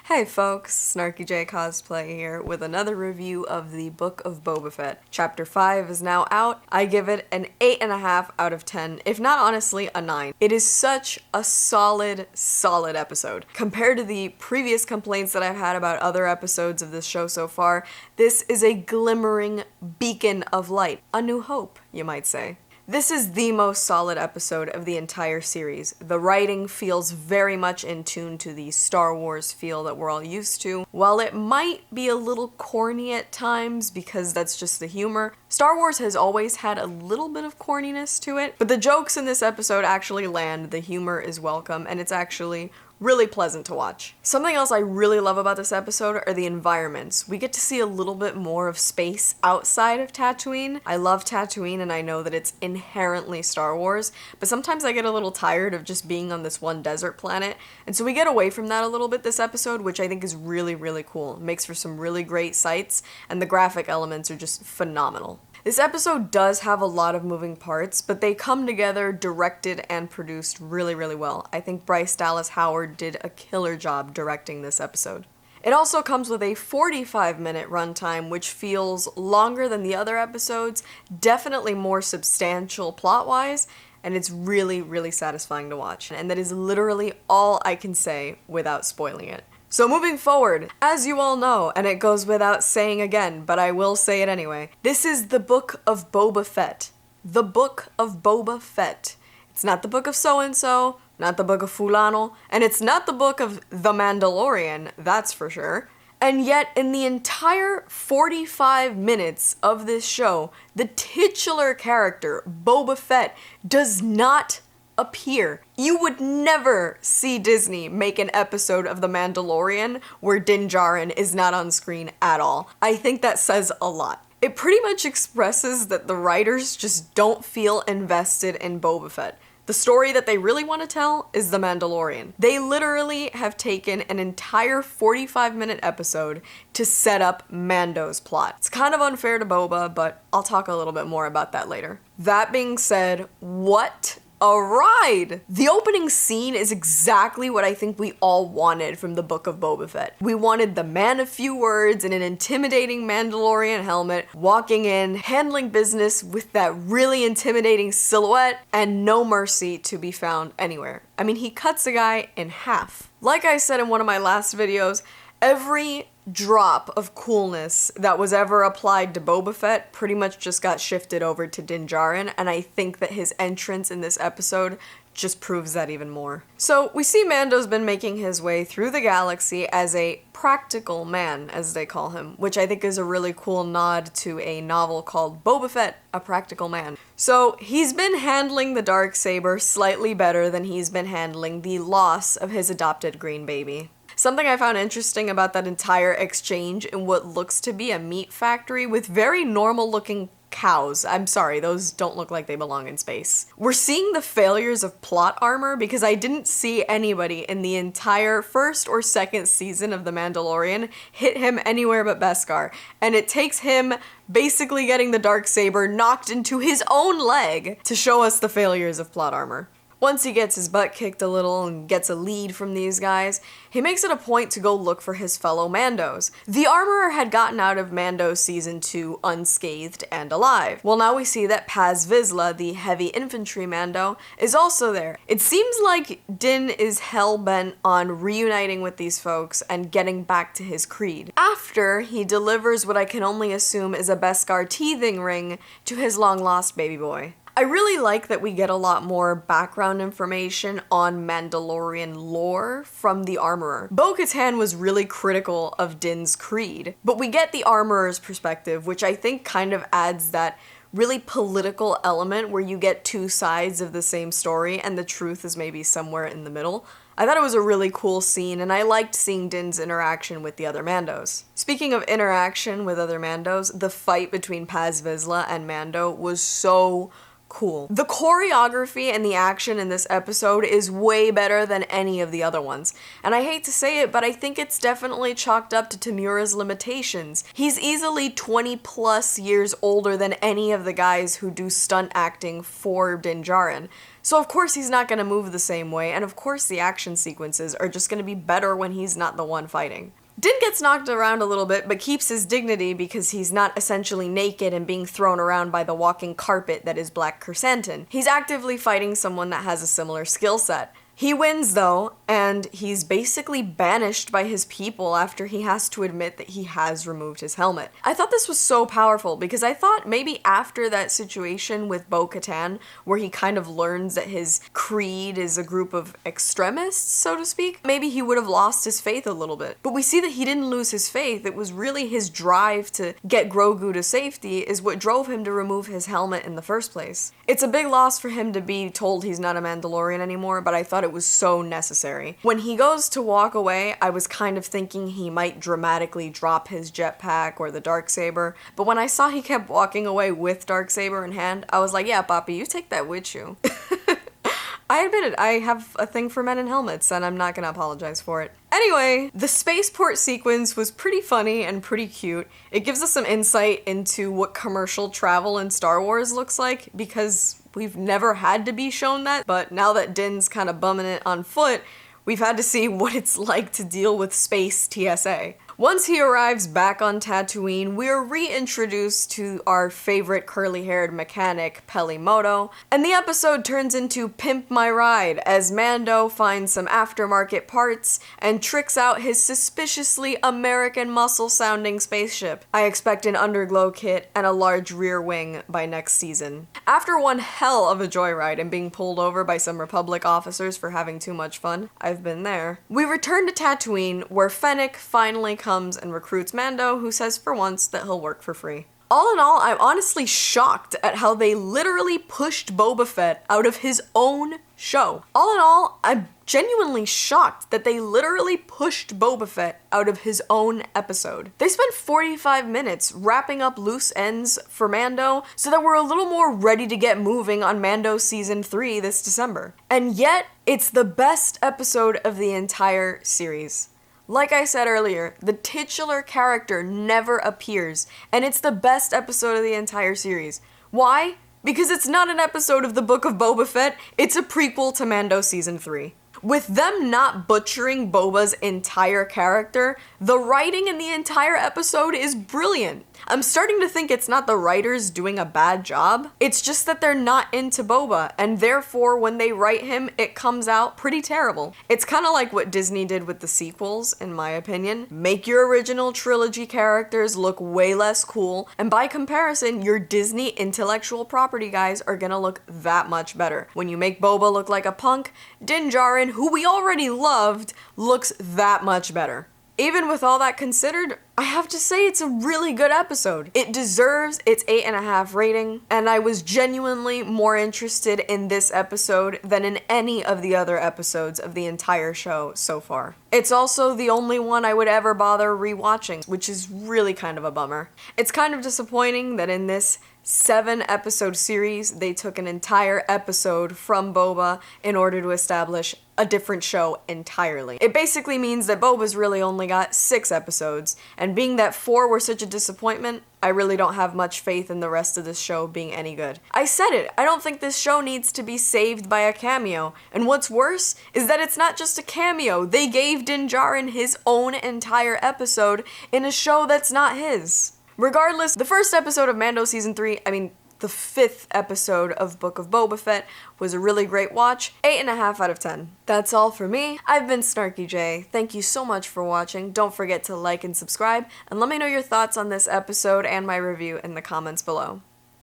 Hey folks, Snarky J Cosplay here with another review of the Book of Boba Fett. Chapter 5 is now out. I give it an 8.5 out of 10, if not honestly a 9. It is such a solid episode. Compared to the previous complaints that I've had about other episodes of this show so far, this is a glimmering beacon of light. A new hope, you might say. This is the most solid episode of the entire series. The writing feels very much in tune to the Star Wars feel that we're all used to. While it might be a little corny at times because that's just the humor, Star Wars has always had a little bit of corniness to it, but the jokes in this episode actually land, the humor is welcome, and it's actually really pleasant to watch. Something else I really love about this episode are the environments. We get to see a little bit more of space outside of Tatooine. I love Tatooine and I know that it's inherently Star Wars, but sometimes I get a little tired of just being on this one desert planet, and so we get away from that a little bit this episode, which I think is really cool. It makes for some really great sights, and the graphic elements are just phenomenal. This episode does have a lot of moving parts, but they come together directed and produced really well. I think Bryce Dallas Howard did a killer job directing this episode. It also comes with a 45-minute runtime, which feels longer than the other episodes, definitely more substantial plot-wise, and it's really satisfying to watch. And that is literally all I can say without spoiling it. So moving forward, as you all know, and it goes without saying again, but I will say it anyway, this is the Book of Boba Fett. The Book of Boba Fett. It's not the Book of so-and-so, not the Book of Fulano, and it's not the Book of the Mandalorian, that's for sure. And yet, in the entire 45 minutes of this show, the titular character, Boba Fett, does not appear. You would never see Disney make an episode of The Mandalorian where Din Djarin is not on screen at all. I think that says a lot. It pretty much expresses that the writers just don't feel invested in Boba Fett. The story that they really want to tell is The Mandalorian. They literally have taken an entire 45-minute episode to set up Mando's plot. It's kind of unfair to Boba, but I'll talk a little bit more about that later. That being said, what a ride! The opening scene is exactly what I think we all wanted from the Book of Boba Fett. We wanted the man of few words in an intimidating Mandalorian helmet, walking in, handling business with that really intimidating silhouette, and no mercy to be found anywhere. I mean, he cuts a guy in half. Like I said in one of my last videos, every drop of coolness that was ever applied to Boba Fett pretty much just got shifted over to Din Djarin, and I think that his entrance in this episode just proves that even more. So we see Mando's been making his way through the galaxy as a practical man, as they call him, which I think is a really cool nod to a novel called Boba Fett, A Practical Man. So he's been handling the Darksaber slightly better than he's been handling the loss of his adopted green baby. Something I found interesting about that entire exchange in what looks to be a meat factory with very normal looking cows. I'm sorry, those don't look like they belong in space. We're seeing the failures of plot armor because I didn't see anybody in the entire first or second season of The Mandalorian hit him anywhere but Beskar. And it takes him basically getting the Darksaber knocked into his own leg to show us the failures of plot armor. Once he gets his butt kicked a little and gets a lead from these guys, he makes it a point to go look for his fellow Mandos. The Armorer had gotten out of Mando Season 2 unscathed and alive. Well, now we see that Paz Vizsla, the heavy infantry Mando, is also there. It seems like Din is hell-bent on reuniting with these folks and getting back to his creed, after he delivers what I can only assume is a Beskar teething ring to his long-lost baby boy. I really like that we get a lot more background information on Mandalorian lore from the Armorer. Bo-Katan was really critical of Din's creed, but we get the Armorer's perspective, which I think kind of adds that really political element where you get two sides of the same story and the truth is maybe somewhere in the middle. I thought it was a really cool scene, and I liked seeing Din's interaction with the other Mandos. Speaking of interaction with other Mandos, the fight between Paz Vizsla and Mando was so cool. The choreography and the action in this episode is way better than any of the other ones. And I hate to say it, but I think it's definitely chalked up to Tamura's limitations. He's easily 20 plus years older than any of the guys who do stunt acting for Din Djarin. So of course he's not gonna move the same way, and of course the action sequences are just gonna be better when he's not the one fighting. Din gets knocked around a little bit, but keeps his dignity because he's not essentially naked and being thrown around by the walking carpet that is Black Chrysanthemum. He's actively fighting someone that has a similar skill set. He wins though, and he's basically banished by his people after he has to admit that he has removed his helmet. I thought this was so powerful because I thought maybe after that situation with Bo-Katan, where he kind of learns that his creed is a group of extremists, so to speak, maybe he would have lost his faith a little bit. But we see that he didn't lose his faith. It was really his drive to get Grogu to safety is what drove him to remove his helmet in the first place. It's a big loss for him to be told he's not a Mandalorian anymore, but I thought it was so necessary. When he goes to walk away, I was kind of thinking he might dramatically drop his jetpack or the Darksaber, but when I saw he kept walking away with Darksaber in hand, I was like, yeah, Papi, you take that with you. I admit it, I have a thing for men in helmets, and I'm not gonna apologize for it. Anyway, the spaceport sequence was pretty funny and pretty cute. It gives us some insight into what commercial travel in Star Wars looks like, because we've never had to be shown that, but now that Din's kind of bumming it on foot, we've had to see what it's like to deal with space TSA. Once he arrives back on Tatooine, we're reintroduced to our favorite curly-haired mechanic, Pelimoto, and the episode turns into Pimp My Ride as Mando finds some aftermarket parts and tricks out his suspiciously American muscle-sounding spaceship. I expect an underglow kit and a large rear wing by next season. After one hell of a joyride and being pulled over by some Republic officers for having too much fun, I've been there, we return to Tatooine, where Fennec finally comes and recruits Mando, who says for once that he'll work for free. All in all, I'm honestly shocked at how they literally pushed Boba Fett out of his own show. All in all, I'm genuinely shocked that they literally pushed Boba Fett out of his own episode. They spent 45 minutes wrapping up loose ends for Mando so that we're a little more ready to get moving on Mando Season 3 this December. And yet, it's the best episode of the entire series. Like I said earlier, the titular character never appears, and it's the best episode of the entire series. Why? Because it's not an episode of the Book of Boba Fett, it's a prequel to Mando Season 3. With them not butchering Boba's entire character, the writing in the entire episode is brilliant. I'm starting to think it's not the writers doing a bad job, it's just that they're not into Boba, and therefore when they write him, it comes out pretty terrible. It's kind of like what Disney did with the sequels, in my opinion. Make your original trilogy characters look way less cool, and by comparison, your Disney intellectual property guys are gonna look that much better. When you make Boba look like a punk, Din Djarin, who we already loved, looks that much better. Even with all that considered, I have to say it's a really good episode. It deserves its 8.5 rating, and I was genuinely more interested in this episode than in any of the other episodes of the entire show so far. It's also the only one I would ever bother rewatching, which is really kind of a bummer. It's kind of disappointing that in this 7-episode series, they took an entire episode from Boba in order to establish a different show entirely. It basically means that Boba's really only got 6 episodes, and being that 4 were such a disappointment, I really don't have much faith in the rest of this show being any good. I said it, I don't think this show needs to be saved by a cameo, and what's worse is that it's not just a cameo, they gave Din Djarin his own entire episode in a show that's not his. Regardless, the first episode of Mando Season 3, the 5th episode of Book of Boba Fett was a really great watch, 8.5 out of 10. That's all for me. I've been Snarky J. Thank you so much for watching. Don't forget to like and subscribe, and let me know your thoughts on this episode and my review in the comments below.